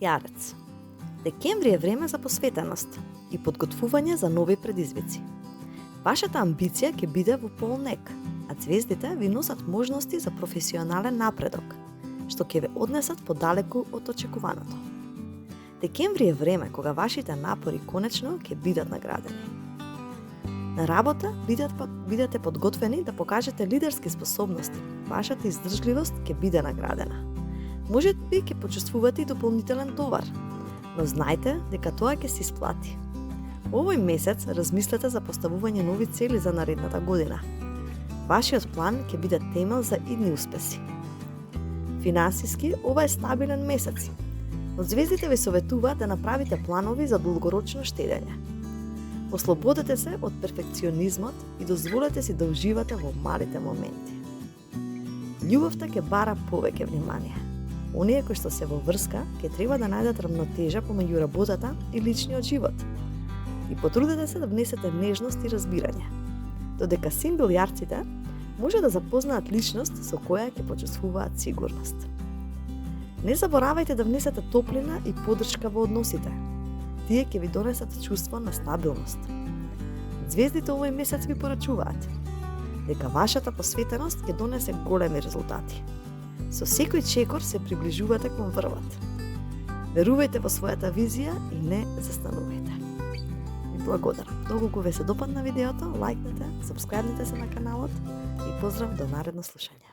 Јарец. Декември е време за посветеност и подготвување за нови предизвици. Вашата амбиција ќе биде во полнек, а ѕвездите ви носат можности за професионален напредок, што ќе ве однесат подалеку од очекуваното. Декември е време кога вашите напори конечно ќе бидат наградени. На работа бидете подготвени да покажете лидерски способности. Вашата издржливост ќе биде наградена. Може би ќе почувствувате и дополнителен товар, но знајте дека тоа ќе се исплати. Овој месец размислете за поставување нови цели за наредната година. Вашиот план ќе биде темел за идни успеси. Финансиски, ова е стабилен месец. Од звездите ви советуваат да направите планови за долгорочно штедење. Ослободете се од перфекционизмот и дозволете си да уживате во малите моменти. Љубовта ќе бара повеќе внимание. Оние кои што се во врска ќе треба да најдат рамнотежа помеѓу работата и личниот живот. И потрудете се да внесете нежност и разбирање. Додека сингл јарците може да запознаат личност со која ќе почувствуваат сигурност. Не заборавајте да внесете топлина и поддршка во односите. Тие ќе ви донесат чувство на стабилност. Звездите овој месец ви порачуваат дека вашата посветеност ќе донесе големи резултати. Со секој чекор се приближувате кон врвот. Верувајте во својата визија и не застанувајте. Ви благодарам. Доколку ве се допадна видеото, лајкнете, сабскрајбнете се на каналот и поздрав до наредно слушање.